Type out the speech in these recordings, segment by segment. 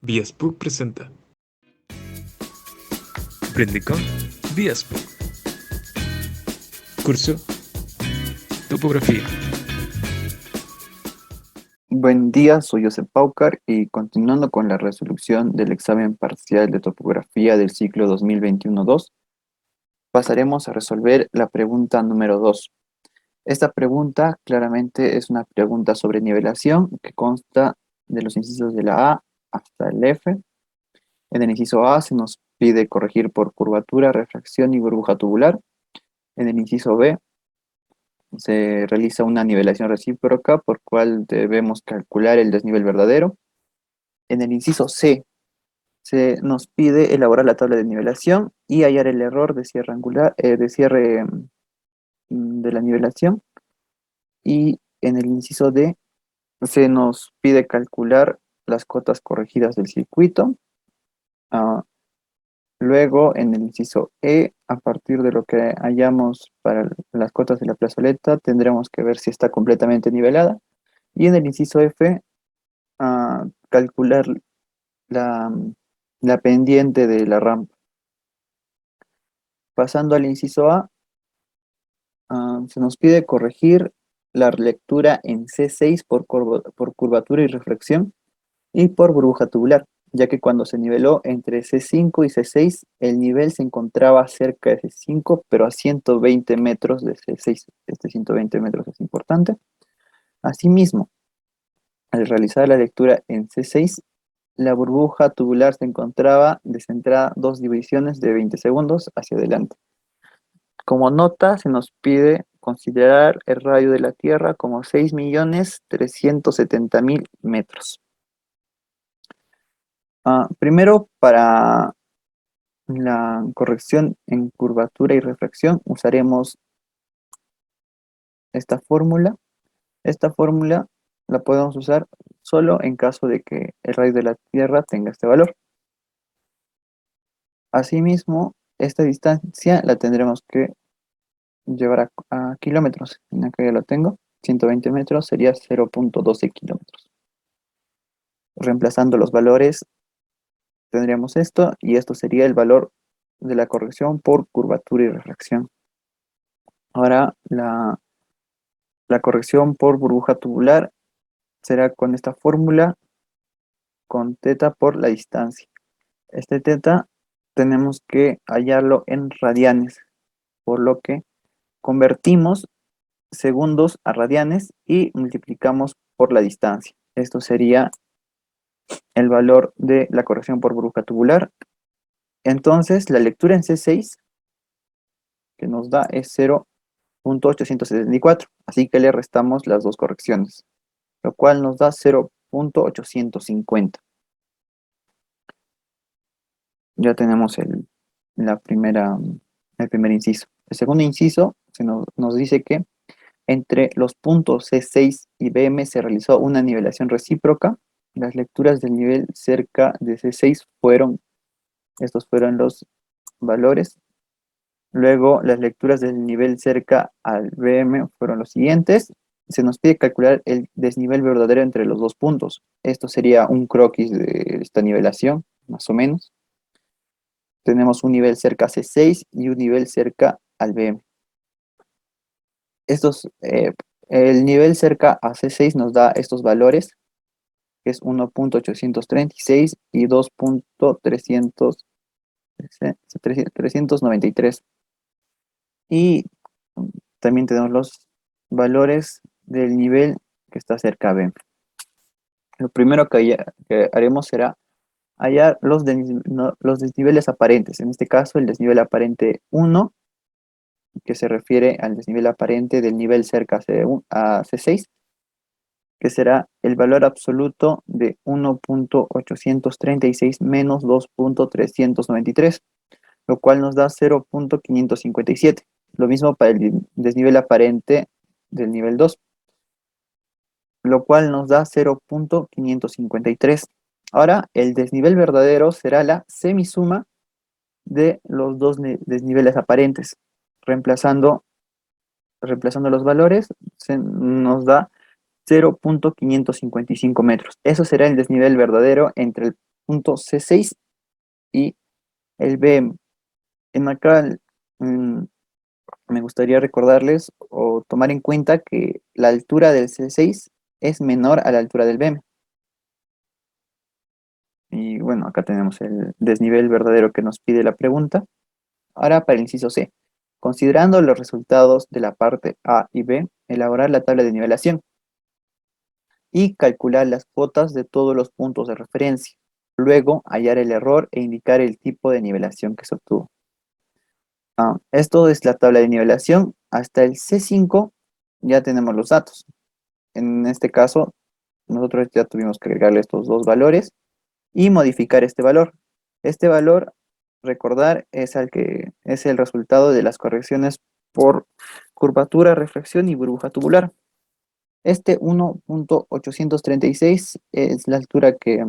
Viaspook presenta Aprende con Viaspook. Curso Topografía. Buen día, soy Josep Paucar y continuando con la resolución del examen parcial de topografía del ciclo 2021-2, pasaremos a resolver la pregunta número 2. Esta pregunta claramente es una pregunta sobre nivelación que consta de los incisos de la A hasta el F. En el inciso A se nos pide corregir por curvatura, refracción y burbuja tubular. En el inciso B se realiza una nivelación recíproca por cual debemos calcular el desnivel verdadero. En el inciso C se nos pide elaborar la tabla de nivelación y hallar el error de cierre angular, de cierre de la nivelación. Y en el inciso D se nos pide calcular las cotas corregidas del circuito. Ah, Luego, en el inciso E, a partir de lo que hallamos para las cotas de la plazoleta, tendremos que ver si está completamente nivelada. Y en el inciso F, calcular la, la pendiente de la rampa. Pasando al inciso A, se nos pide corregir la lectura en C6 por curvatura y reflexión y por burbuja tubular, ya que cuando se niveló entre C5 y C6, el nivel se encontraba cerca de C5, pero a 120 metros de C6. Este 120 metros es importante. Asimismo, al realizar la lectura en C6, la burbuja tubular se encontraba descentrada 2 divisiones de 20 segundos hacia adelante. Como nota, se nos pide considerar el radio de la Tierra como 6.370.000 metros. Primero, para la corrección en curvatura y refracción, usaremos esta fórmula. Esta fórmula la podemos usar solo en caso de que el radio de la Tierra tenga este valor. Asimismo, esta distancia la tendremos que llevar a kilómetros. En acá ya lo tengo. 120 metros sería 0.12 kilómetros. Reemplazando los valores, tendríamos esto y esto sería el valor de la corrección por curvatura y refracción. Ahora, la corrección por burbuja tubular será con esta fórmula, con teta por la distancia. Este teta tenemos que hallarlo en radianes, por lo que convertimos segundos a radianes y multiplicamos por la distancia. Esto sería el valor de la corrección por burbuja tubular. Entonces, la lectura en C6 que nos da es 0.874, así que le restamos las dos correcciones, lo cual nos da 0.850. Ya tenemos el primer inciso. El segundo inciso nos dice que entre los puntos C6 y BM se realizó una nivelación recíproca. Las lecturas del nivel cerca de C6 estos fueron los valores. Luego, las lecturas del nivel cerca al BM fueron los siguientes. Se nos pide calcular el desnivel verdadero entre los dos puntos. Esto sería un croquis de esta nivelación, más o menos. Tenemos un nivel cerca a C6 y un nivel cerca al BM. El nivel cerca a C6 nos da estos valores, que es 1.836 y 2.393. Y también tenemos los valores del nivel que está cerca a B. Lo primero que haremos será hallar los desniveles aparentes. En este caso, el desnivel aparente 1, que se refiere al desnivel aparente del nivel cerca a C6, que será el valor absoluto de 1.836 menos 2.393, lo cual nos da 0.557. Lo mismo para el desnivel aparente del nivel 2, lo cual nos da 0.553. Ahora, el desnivel verdadero será la semisuma de los dos desniveles aparentes. Reemplazando los valores, nos da 0.555 metros. Eso será el desnivel verdadero entre punto C6 y el BM. En acá mm, me gustaría recordarles o tomar en cuenta que la altura del C6 es menor a la altura del BM. Y bueno, acá tenemos el desnivel verdadero que nos pide la pregunta. Ahora para el inciso C. Considerando los resultados de la parte A y B, elaborar la tabla de nivelación y calcular las cuotas de todos los puntos de referencia. Luego, hallar el error e indicar el tipo de nivelación que se obtuvo. Esto es la tabla de nivelación. Hasta el C5 ya tenemos los datos. En este caso, nosotros ya tuvimos que agregarle estos dos valores y modificar este valor. Este valor, recordar, es el resultado de las correcciones por curvatura, refracción y burbuja tubular. Este 1.836 es la altura que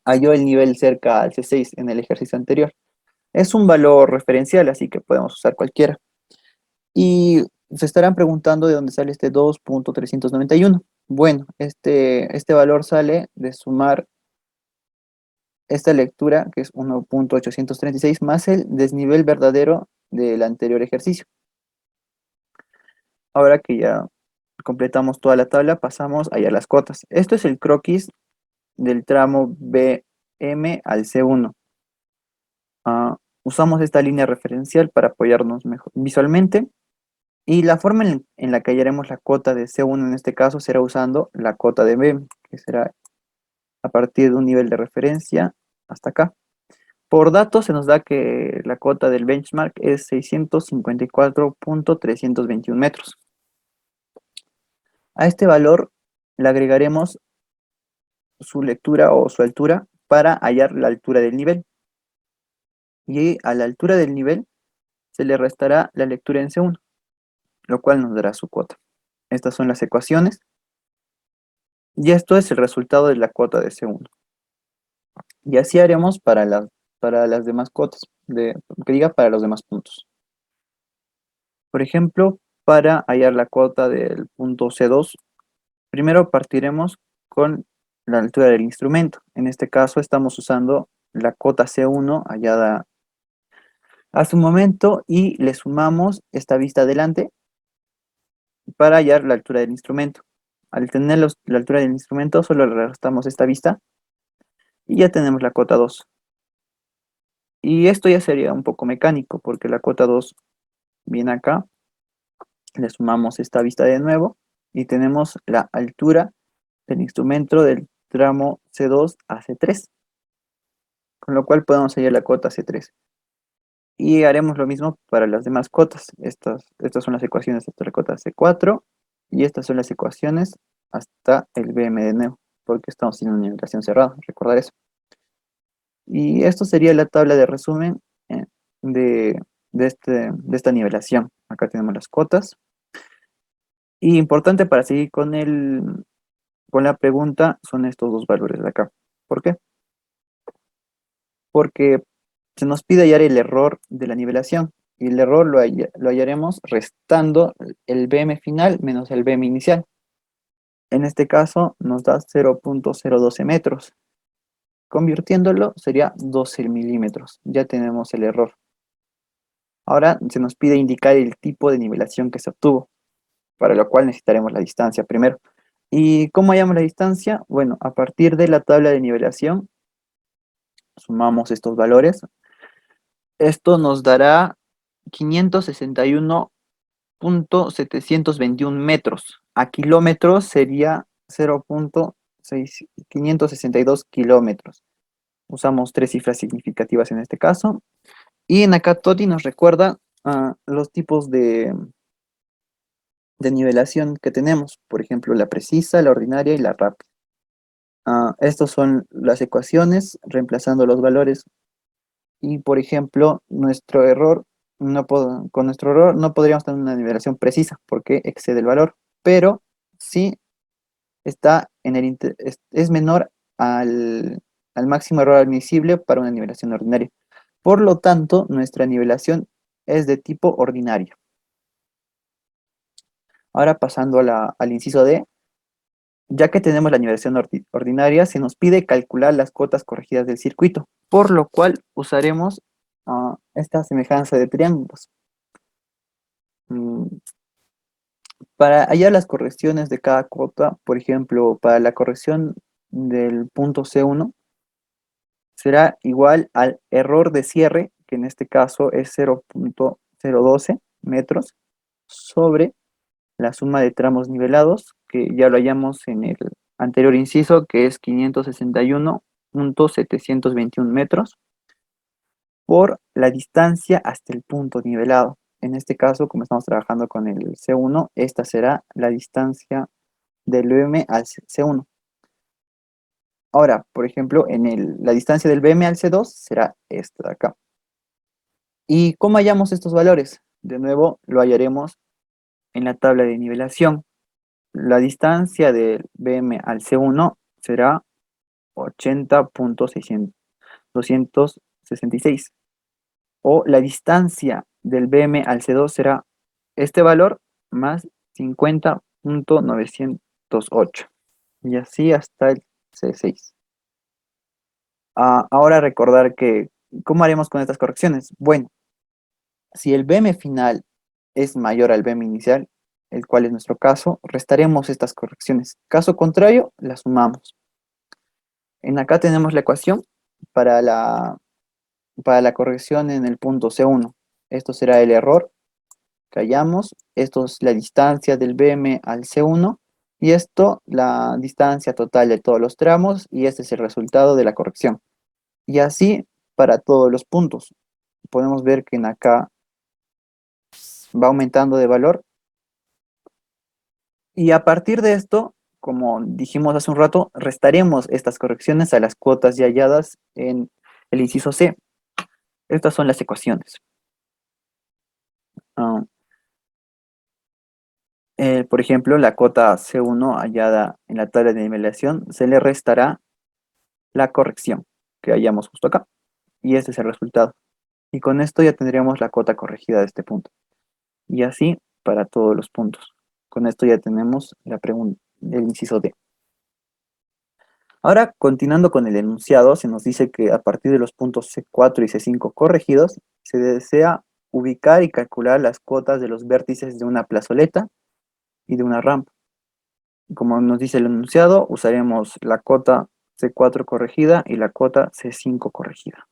halló el nivel cerca al C6 en el ejercicio anterior. Es un valor referencial, así que podemos usar cualquiera. Y se estarán preguntando de dónde sale este 2.391. Bueno, este valor sale de sumar esta lectura, que es 1.836, más el desnivel verdadero del anterior ejercicio. Ahora que ya completamos toda la tabla, pasamos a hallar las cotas. Esto es el croquis del tramo BM al C1. Usamos esta línea referencial para apoyarnos mejor visualmente. Y la forma en la que hallaremos la cota de C1 en este caso será usando la cota de BM, que será a partir de un nivel de referencia hasta acá. Por datos se nos da que la cota del benchmark es 654.321 metros. A este valor le agregaremos su lectura o su altura para hallar la altura del nivel. Y a la altura del nivel se le restará la lectura en C1, lo cual nos dará su cota. Estas son las ecuaciones y esto es el resultado de la cota de C1. Y así haremos para las demás cotas, que diga para los demás puntos. Por ejemplo, para hallar la cota del punto C2, primero partiremos con la altura del instrumento. En este caso estamos usando la cota C1 hallada hace un momento y le sumamos esta vista adelante para hallar la altura del instrumento. Al tener la altura del instrumento, solo le restamos esta vista y ya tenemos la cota 2. Y esto ya sería un poco mecánico porque la cota 2 viene acá, le sumamos esta vista de nuevo y tenemos la altura del instrumento del tramo C2 a C3, con lo cual podemos hallar la cota C3. Y haremos lo mismo para las demás cotas. Estas son las ecuaciones hasta la cota C4 y estas son las ecuaciones hasta el BM de nuevo, porque estamos haciendo una nivelación cerrada, recordar eso. Y esto sería la tabla de resumen de, de esta nivelación. Acá tenemos las cotas. Y importante para seguir con la pregunta son estos dos valores de acá. ¿Por qué? Porque se nos pide hallar el error de la nivelación. Y el error lo hallaremos restando el BM final menos el BM inicial. En este caso nos da 0.012 metros. Convirtiéndolo sería 12 milímetros. Ya tenemos el error. Ahora se nos pide indicar el tipo de nivelación que se obtuvo, para lo cual necesitaremos la distancia primero. ¿Y cómo hallamos la distancia? Bueno, a partir de la tabla de nivelación, sumamos estos valores. Esto nos dará 561.721 metros. A kilómetros sería 0.562 kilómetros. Usamos tres cifras significativas en este caso. Y en acá Toti nos recuerda los tipos de nivelación que tenemos. Por ejemplo, la precisa, la ordinaria y la rápida. Estas son las ecuaciones, reemplazando los valores. Y por ejemplo, con nuestro error no podríamos tener una nivelación precisa porque excede el valor, pero sí está es menor al máximo error admisible para una nivelación ordinaria. Por lo tanto, nuestra nivelación es de tipo ordinario. Ahora pasando al inciso D, Ya que tenemos la nivelación ordinaria, se nos pide calcular las cotas corregidas del circuito, por lo cual usaremos esta semejanza de triángulos. Mm, Para hallar las correcciones de cada cota, por ejemplo, para la corrección del punto C1, será igual al error de cierre, que en este caso es 0.012 metros, sobre la suma de tramos nivelados, que ya lo hallamos en el anterior inciso, que es 561.721 metros, por la distancia hasta el punto nivelado. En este caso, como estamos trabajando con el C1, esta será la distancia del BM al C1. Ahora, por ejemplo, la distancia del BM al C2 será esta de acá. ¿Y cómo hallamos estos valores? De nuevo, lo hallaremos en la tabla de nivelación. La distancia del BM al C1 será 80.266. O la distancia del BM al C2 será este valor más 50.908. Y así hasta el C6. Ahora recordar que, ¿cómo haremos con estas correcciones? Bueno, si el BM final es mayor al BM inicial, el cual es nuestro caso, restaremos estas correcciones. Caso contrario, las sumamos. En acá tenemos la ecuación para para la corrección en el punto C1. Esto será el error que hallamos. Esto es la distancia del BM al C1. Y esto, la distancia total de todos los tramos. Y este es el resultado de la corrección. Y así para todos los puntos. Podemos ver que en acá va aumentando de valor. Y a partir de esto, como dijimos hace un rato, restaremos estas correcciones a las cuotas ya halladas en el inciso C. Estas son las ecuaciones. Ah, por ejemplo, la cota C1 hallada en la tabla de nivelación se le restará la corrección que hallamos justo acá. Y este es el resultado. Y con esto ya tendríamos la cota corregida de este punto. Y así para todos los puntos. Con esto ya tenemos la pregunta del inciso D. Ahora, continuando con el enunciado, se nos dice que a partir de los puntos C4 y C5 corregidos, se desea ubicar y calcular las cotas de los vértices de una plazoleta y de una rampa. Como nos dice el enunciado, usaremos la cota C4 corregida y la cota C5 corregida.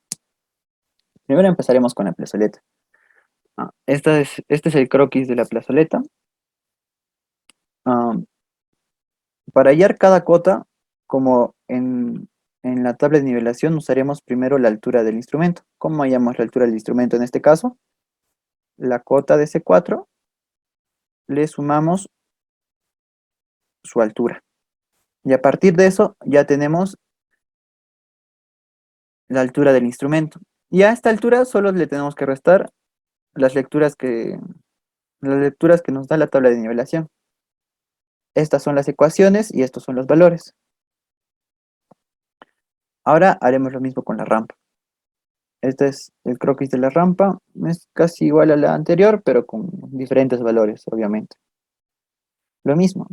Primero empezaremos con la plazoleta. Este es el croquis de la plazoleta. Ah, para hallar cada cota, como en la tabla de nivelación, usaremos primero la altura del instrumento. ¿Cómo hallamos la altura del instrumento en este caso? La cota de C4, le sumamos su altura. Y a partir de eso ya tenemos la altura del instrumento. Y a esta altura solo le tenemos que restar las las lecturas que nos da la tabla de nivelación. Estas son las ecuaciones y estos son los valores. Ahora haremos lo mismo con la rampa. Este es el croquis de la rampa. Es casi igual a la anterior, pero con diferentes valores, obviamente. Lo mismo,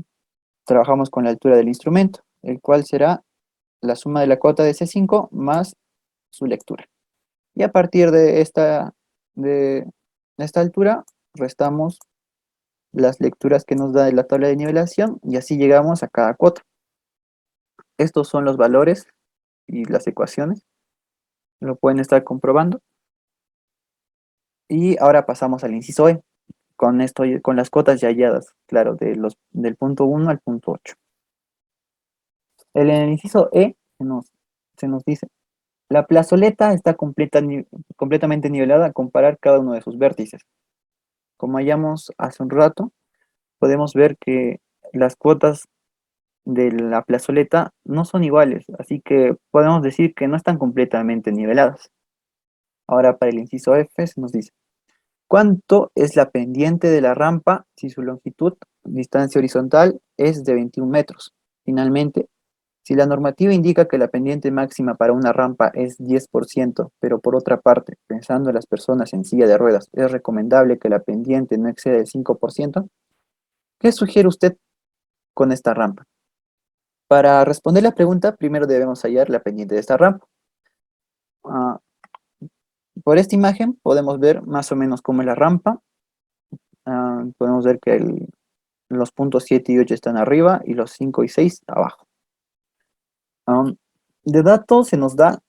trabajamos con la altura del instrumento, el cual será la suma de la cota de C5 más su lectura. Y a partir de esta altura, restamos las lecturas que nos da la tabla de nivelación y así llegamos a cada cota. Estos son los valores y las ecuaciones. Lo pueden estar comprobando. Y ahora pasamos al inciso E. Con esto, con las cotas ya halladas, claro, del punto 1 al punto 8. En el inciso E se nos dice, la plazoleta está completamente nivelada a comparar cada uno de sus vértices. Como hallamos hace un rato, podemos ver que las cuotas de la plazoleta no son iguales, así que podemos decir que no están completamente niveladas. Ahora para el inciso F se nos dice, ¿cuánto es la pendiente de la rampa si su longitud, distancia horizontal, es de 21 metros? Finalmente, si la normativa indica que la pendiente máxima para una rampa es 10%, pero por otra parte, pensando en las personas en silla de ruedas, es recomendable que la pendiente no exceda el 5%, ¿qué sugiere usted con esta rampa? Para responder la pregunta, primero debemos hallar la pendiente de esta rampa. Ah, por esta imagen podemos ver más o menos cómo es la rampa. Podemos ver que los puntos 7 y 8 están arriba y los 5 y 6 abajo. Um, de datos se nos da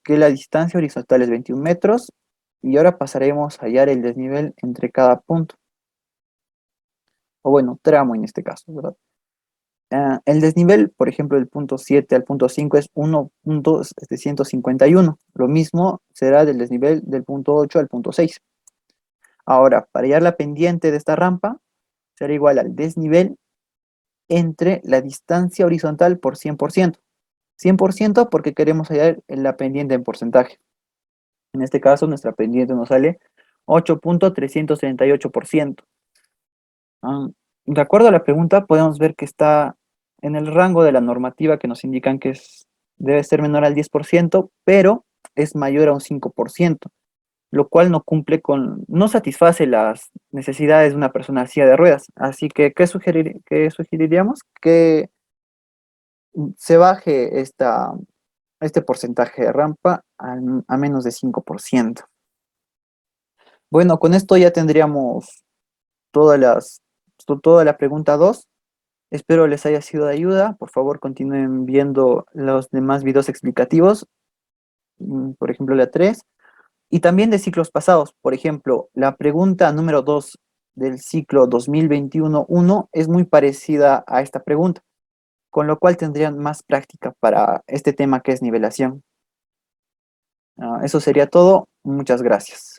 que la distancia horizontal es 21 metros y ahora pasaremos a hallar el desnivel entre cada punto, o bueno, tramo en este caso, ¿verdad? El desnivel, por ejemplo, del punto 7 al punto 5 es 1.751. Lo mismo será del desnivel del punto 8 al punto 6. Ahora, para hallar la pendiente de esta rampa, será igual al desnivel entre la distancia horizontal por 100%. 100% porque queremos hallar la pendiente en porcentaje. En este caso, nuestra pendiente nos sale 8.338%. Ah, de acuerdo a la pregunta, podemos ver que está en el rango de la normativa que nos indican que debe ser menor al 10%, pero es mayor a un 5%, lo cual no satisface las necesidades de una persona en silla de ruedas. Así que, qué sugeriríamos? Que se baje este porcentaje de rampa a menos de 5%. Bueno, con esto ya tendríamos todas toda la pregunta 2. Espero les haya sido de ayuda. Por favor, continúen viendo los demás videos explicativos, por ejemplo, la 3, y también de ciclos pasados. Por ejemplo, la pregunta número 2 del ciclo 2021-1 es muy parecida a esta pregunta, con lo cual tendrían más práctica para este tema que es nivelación. Eso sería todo. Muchas gracias.